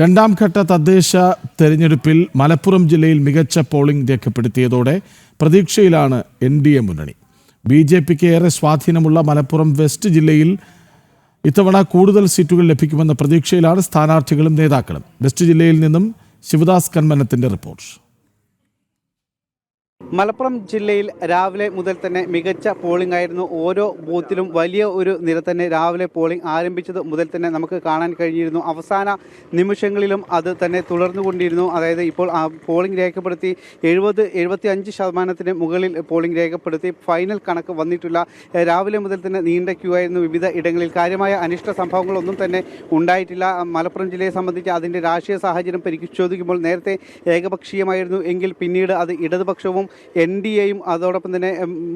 രണ്ടാം ഘട്ട തദ്ദേശ തെരഞ്ഞെടുപ്പിൽ മലപ്പുറം ജില്ലയിൽ മികച്ച പോളിംഗ് രേഖപ്പെടുത്തിയതോടെ പ്രതീക്ഷയിലാണ് എൻ.ഡി.എ മുന്നണി. ബി.ജെ.പിക്ക് ഏറെ സ്വാധീനമുള്ള മലപ്പുറം വെസ്റ്റ് ജില്ലയിൽ ഇത്തവണ കൂടുതൽ സീറ്റുകൾ ലഭിക്കുമെന്ന പ്രതീക്ഷയിലാണ് സ്ഥാനാർത്ഥികളും നേതാക്കളും. വെസ്റ്റ് ജില്ലയിൽ നിന്നും ശിവദാസ് കന്മനത്തിന്റെ റിപ്പോർട്ട്. മലപ്പുറം ജില്ലയിൽ രാവിലെ മുതൽ തന്നെ മികച്ച പോളിംഗ് ആയിരുന്നു. ഓരോ ബൂത്തിലും വലിയ ഒരു നിര തന്നെ രാവിലെ പോളിംഗ് ആരംഭിച്ചത് മുതൽ തന്നെ നമുക്ക് കാണാൻ കഴിഞ്ഞിരുന്നു. അവസാന നിമിഷങ്ങളിലും അത് തന്നെ തുടർന്നുകൊണ്ടിരുന്നു. അതായത് ഇപ്പോൾ പോളിംഗ് രേഖപ്പെടുത്തി 75% മുകളിൽ പോളിംഗ് രേഖപ്പെടുത്തി. ഫൈനൽ കണക്ക് വന്നിട്ടില്ല. രാവിലെ മുതൽ തന്നെ നീണ്ട ക്യൂ ആയിരുന്നു. വിവിധ ഇടങ്ങളിൽ കാര്യമായ അനിഷ്ട സംഭവങ്ങളൊന്നും തന്നെ ഉണ്ടായിട്ടില്ല. മലപ്പുറം ജില്ലയെ സംബന്ധിച്ച് അതിൻ്റെ രാഷ്ട്രീയ സാഹചര്യം പരിശോധിക്കുമ്പോൾ നേരത്തെ ഏകപക്ഷീയമായിരുന്നു എങ്കിൽ പിന്നീട് അത് ഇടതുപക്ഷവും എൻ.ഡി.എയും അതോടൊപ്പം തന്നെ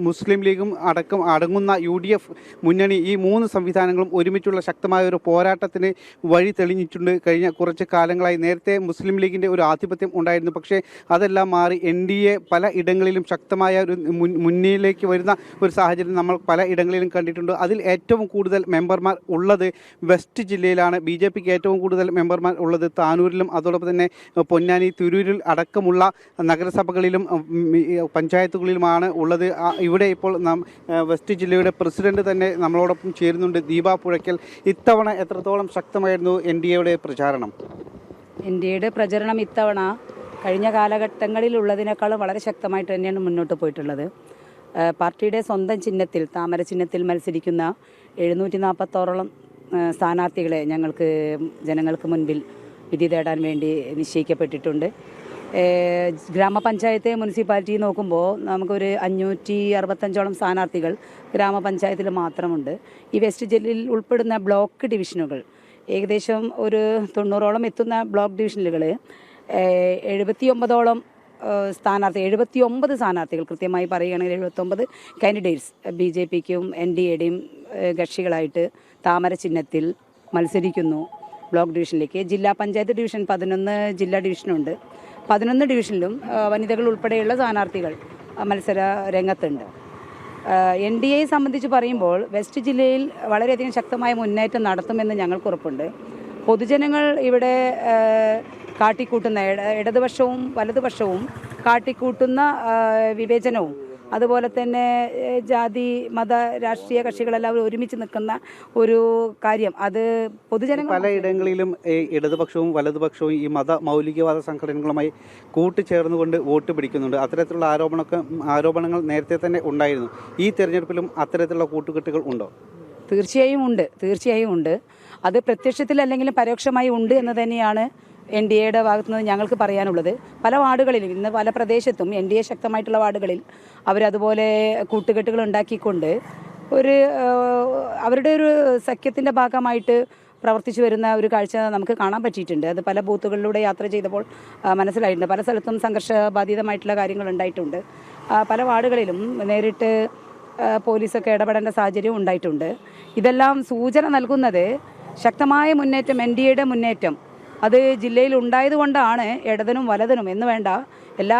മുസ്ലിം ലീഗും അടങ്ങുന്ന UDF മുന്നണി, ഈ മൂന്ന് സംവിധാനങ്ങളും ഒരുമിച്ചുള്ള ശക്തമായ ഒരു പോരാട്ടത്തിന് വഴി തെളിഞ്ഞിട്ടുണ്ട്. കഴിഞ്ഞ കുറച്ച് കാലങ്ങളായി നേരത്തെ മുസ്ലിം ലീഗിൻ്റെ ഒരു ആധിപത്യം ഉണ്ടായിരുന്നു. പക്ഷേ അതെല്ലാം മാറി എൻ.ഡി.എ പല ഇടങ്ങളിലും ശക്തമായ ഒരു മുന്നിലേക്ക് വരുന്ന ഒരു സാഹചര്യം നമ്മൾ പല ഇടങ്ങളിലും കണ്ടിട്ടുണ്ട്. അതിൽ ഏറ്റവും കൂടുതൽ മെമ്പർമാർ ഉള്ളത് വെസ്റ്റ് ജില്ലയിലാണ്. ബി.ജെ.പിക്ക് ഏറ്റവും കൂടുതൽ മെമ്പർമാർ ഉള്ളത് താനൂരിലും അതോടൊപ്പം തന്നെ പൊന്നാനി, തിരൂരിൽ അടക്കമുള്ള നഗരസഭകളിലും പഞ്ചായത്തുകളിലുമാണ് ഉള്ളത്. ഇവിടെ ഇപ്പോൾ വെസ്റ്റ് ജില്ലയുടെ പ്രസിഡന്റ് തന്നെ നമ്മളോടൊപ്പം ചേരുന്നുണ്ട്, ദീപ പുഴയ്ക്കൽ. ഇത്തവണ എത്രത്തോളം ശക്തമായിരുന്നു എൻ.ഡി.എയുടെ പ്രചാരണം? എൻ.ഡി.എയുടെ പ്രചരണം ഇത്തവണ കഴിഞ്ഞ കാലഘട്ടങ്ങളിലുള്ളതിനേക്കാളും വളരെ ശക്തമായിട്ട് തന്നെയാണ് മുന്നോട്ട് പോയിട്ടുള്ളത്. പാർട്ടിയുടെ സ്വന്തം ചിഹ്നത്തിൽ, താമര ചിഹ്നത്തിൽ മത്സരിക്കുന്ന 746ഓളം സ്ഥാനാർത്ഥികളെ ജനങ്ങൾക്ക് മുൻപിൽ വിധി തേടാൻ വേണ്ടി നിശ്ചയിക്കപ്പെട്ടിട്ടുണ്ട്. ഗ്രാമപഞ്ചായത്ത്, മുനിസിപ്പാലിറ്റി നോക്കുമ്പോൾ നമുക്കൊരു 565ഓളം സ്ഥാനാർത്ഥികൾ ഗ്രാമപഞ്ചായത്തിൽ മാത്രമുണ്ട്. ഈ വെസ്റ്റ് ജില്ലയിൽ ഉൾപ്പെടുന്ന ബ്ലോക്ക് ഡിവിഷനുകൾ ഏകദേശം ഒരു 90ഓളം എത്തുന്ന ബ്ലോക്ക് ഡിവിഷനുകൾ 79ഓളം 79 സ്ഥാനാർത്ഥികൾ, കൃത്യമായി പറയുകയാണെങ്കിൽ 79 കാൻഡിഡേറ്റ്സ് ബി.ജെ.പിക്കും എൻ.ഡി.എയുടെയും കക്ഷികളായിട്ട് താമര ചിഹ്നത്തിൽ മത്സരിക്കുന്നു. ബ്ലോക്ക് ഡിവിഷനിലേക്ക് ജില്ലാ പഞ്ചായത്ത് ഡിവിഷൻ 11 ജില്ലാ ഡിവിഷനുണ്ട്. 11 ഡിവിഷനിലും വനിതകൾ ഉൾപ്പെടെയുള്ള സ്ഥാനാർത്ഥികൾ മത്സര രംഗത്തുണ്ട്. എൻ.ഡി.എയെ സംബന്ധിച്ച് പറയുമ്പോൾ വെസ്റ്റ് ജില്ലയിൽ വളരെയധികം ശക്തമായ മുന്നേറ്റം നടത്തുമെന്ന് ഞങ്ങൾക്ക് ഉറപ്പുണ്ട്. പൊതുജനങ്ങൾ ഇവിടെ കാട്ടിക്കൂട്ടുന്ന ഇടതുപക്ഷവും വലതുപക്ഷവും കാട്ടിക്കൂട്ടുന്ന വിവേചനവും അതുപോലെ തന്നെ ജാതി മത രാഷ്ട്രീയ കക്ഷികളെല്ലാവരും ഒരുമിച്ച് നിൽക്കുന്ന ഒരു കാര്യം, അത് പൊതുജനങ്ങൾ പലയിടങ്ങളിലും ഇടതുപക്ഷവും വലതുപക്ഷവും ഈ മൗലികവാദ സംഘടനകളുമായി കൂട്ടുചേർന്നുകൊണ്ട് വോട്ട് പിടിക്കുന്നുണ്ട്. അത്തരത്തിലുള്ള ആരോപണങ്ങൾ നേരത്തെ തന്നെ ഉണ്ടായിരുന്നു. ഈ തെരഞ്ഞെടുപ്പിലും അത്തരത്തിലുള്ള കൂട്ടുകെട്ടുകൾ ഉണ്ടോ? തീർച്ചയായും ഉണ്ട്. അത് പ്രത്യക്ഷത്തിൽ അല്ലെങ്കിലും പരോക്ഷമായി ഉണ്ട് എന്ന് തന്നെയാണ് എൻ.ഡി.എയുടെ ഭാഗത്തുനിന്ന് ഞങ്ങൾക്ക് പറയാനുള്ളത്. പല വാർഡുകളിലും ഇന്ന് പല പ്രദേശത്തും എൻ.ഡി.എ ശക്തമായിട്ടുള്ള വാർഡുകളിൽ അവരതുപോലെ കൂട്ടുകെട്ടുകൾ ഉണ്ടാക്കിക്കൊണ്ട് അവരുടെ ഒരു സഖ്യത്തിൻ്റെ ഭാഗമായിട്ട് പ്രവർത്തിച്ചു വരുന്ന ഒരു കാഴ്ച നമുക്ക് കാണാൻ പറ്റിയിട്ടുണ്ട്. അത് പല ബൂത്തുകളിലൂടെ യാത്ര ചെയ്തപ്പോൾ മനസ്സിലായിട്ടുണ്ട്. പല സ്ഥലത്തും സംഘർഷബാധിതമായിട്ടുള്ള കാര്യങ്ങൾ ഉണ്ടായിട്ടുണ്ട്. പല വാർഡുകളിലും നേരിട്ട് പോലീസൊക്കെ ഇടപെടേണ്ട സാഹചര്യം ഉണ്ടായിട്ടുണ്ട്. ഇതെല്ലാം സൂചന നൽകുന്നത് ശക്തമായ മുന്നേറ്റം, എൻ.ഡി.എയുടെ മുന്നേറ്റം അത് ജില്ലയിൽ ഉണ്ടായതുകൊണ്ടാണ് ഇടതിനും വലതിനും എന്ന് വേണ്ട എല്ലാ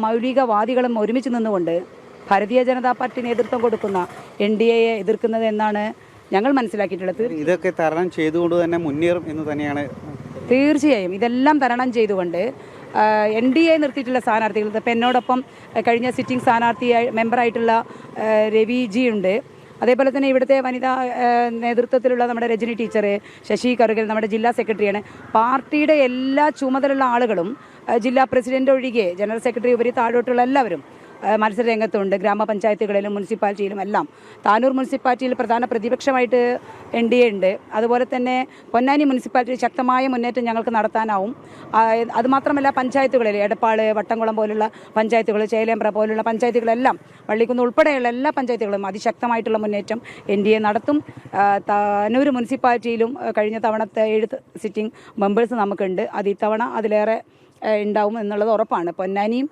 മൗലികവാദികളും ഒരുമിച്ച് നിന്നുകൊണ്ട് ഭാരതീയ ജനതാ പാർട്ടി നേതൃത്വം കൊടുക്കുന്ന എൻ.ഡി.എയെ എതിർക്കുന്നത് എന്നാണ് ഞങ്ങൾ മനസ്സിലാക്കിയിട്ടുള്ളത്. ഇതൊക്കെ തരണം ചെയ്തുകൊണ്ട് തന്നെ മുന്നേറും എന്ന് തന്നെയാണ്. തീർച്ചയായും ഇതെല്ലാം തരണം ചെയ്തുകൊണ്ട് എൻ.ഡി.എ നിർത്തിയിട്ടുള്ള സ്ഥാനാർത്ഥികൾ, ഇപ്പം എന്നോടൊപ്പം കഴിഞ്ഞ സിറ്റിംഗ് മെമ്പറായിട്ടുള്ള രവി ജി ഉണ്ട്. അതേപോലെ തന്നെ ഇവിടുത്തെ വനിതാ നേതൃത്വത്തിലുള്ള നമ്മുടെ രജനി ടീച്ചർ, ശശി കറുകൽ നമ്മുടെ ജില്ലാ സെക്രട്ടറിയാണ്. പാർട്ടിയുടെ എല്ലാ ചുമതലയുള്ള ആളുകളും ജില്ലാ പ്രസിഡന്റ് ഒഴികെ ജനറൽ സെക്രട്ടറി ഉപരി താഴോട്ടുള്ള എല്ലാവരും മത്സര രംഗത്തുണ്ട്. ഗ്രാമപഞ്ചായത്തുകളിലും മുനിസിപ്പാലിറ്റിയിലും എല്ലാം. താനൂർ മുനിസിപ്പാലിറ്റിയിൽ പ്രധാന പ്രതിപക്ഷമായിട്ട് എൻ.ഡി.എ ഉണ്ട്. അതുപോലെ തന്നെ പൊന്നാനി മുനിസിപ്പാലിറ്റിയിൽ ശക്തമായ മുന്നേറ്റം ഞങ്ങൾക്ക് നടത്താനാവും. അതുമാത്രമല്ല പഞ്ചായത്തുകളിൽ എടപ്പാള്, വട്ടംകുളം പോലുള്ള പഞ്ചായത്തുകൾ, ചേലേമ്പ്ര പോലുള്ള പഞ്ചായത്തുകളെല്ലാം, വള്ളിക്കുന്ന് ഉൾപ്പെടെയുള്ള എല്ലാ പഞ്ചായത്തുകളും അതിശക്തമായിട്ടുള്ള മുന്നേറ്റം എൻ.ഡി.എ നടത്തും. താനൂർ മുനിസിപ്പാലിറ്റിയിലും കഴിഞ്ഞ തവണത്തെ 7 സിറ്റിംഗ് മെമ്പേഴ്സ് നമുക്കുണ്ട്. അത് ഇത്തവണ അതിലേറെ ഉണ്ടാവും എന്നുള്ളത് ഉറപ്പാണ്. പൊന്നാനിയും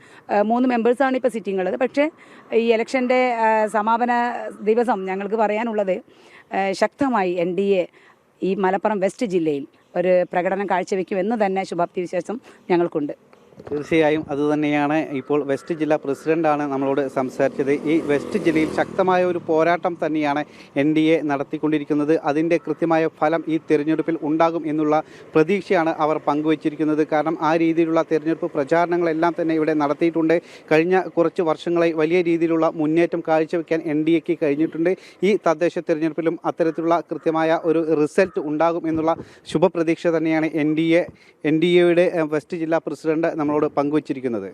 3 മെമ്പേഴ്സാണ് ഇപ്പോൾ സിറ്റിംഗ് ഉള്ളത്. പക്ഷേ ഈ ഇലക്ഷൻ്റെ സമാപന ദിവസം ഞങ്ങൾക്ക് പറയാനുള്ളത് ശക്തമായി എൻ.ഡി.എ ഈ മലപ്പുറം വെസ്റ്റ് ജില്ലയിൽ ഒരു പ്രകടനം കാഴ്ചവെക്കുമെന്ന് തന്നെ ശുഭാപ്തി വിശ്വാസം ഞങ്ങൾക്കുണ്ട്. തീർച്ചയായും അതുതന്നെയാണ്. ഇപ്പോൾ വെസ്റ്റ് ജില്ലാ പ്രസിഡന്റാണ് നമ്മളോട് സംസാരിച്ചത്. ഈ വെസ്റ്റ് ജില്ലയിൽ ശക്തമായ ഒരു പോരാട്ടം തന്നെയാണ് NDA നടത്തിക്കൊണ്ടിരിക്കുന്നത്. അതിൻ്റെ കൃത്യമായ ഫലം ഈ തിരഞ്ഞെടുപ്പിൽ ഉണ്ടാകും എന്നുള്ള പ്രതീക്ഷയാണ് അവർ പങ്കുവച്ചിരിക്കുന്നത്. കാരണം ആ രീതിയിലുള്ള തിരഞ്ഞെടുപ്പ് പ്രചാരണങ്ങളെല്ലാം തന്നെ ഇവിടെ നടത്തിയിട്ടുണ്ട്. കഴിഞ്ഞ കുറച്ച് വർഷങ്ങളായി വലിയ രീതിയിലുള്ള മുന്നേറ്റം കാഴ്ചവെക്കാൻ NDAക്ക് കഴിഞ്ഞിട്ടുണ്ട്. ഈ തദ്ദേശ തിരഞ്ഞെടുപ്പിലും അത്തരത്തിലുള്ള കൃത്യമായ ഒരു റിസൾട്ട് ഉണ്ടാകും എന്നുള്ള ശുഭപ്രതീക്ഷ തന്നെയാണ് NDAയുടെ വെസ്റ്റ് ജില്ലാ പ്രസിഡന്റ് നമ്മളോട് പങ്കുവച്ചിരിക്കുന്നത്.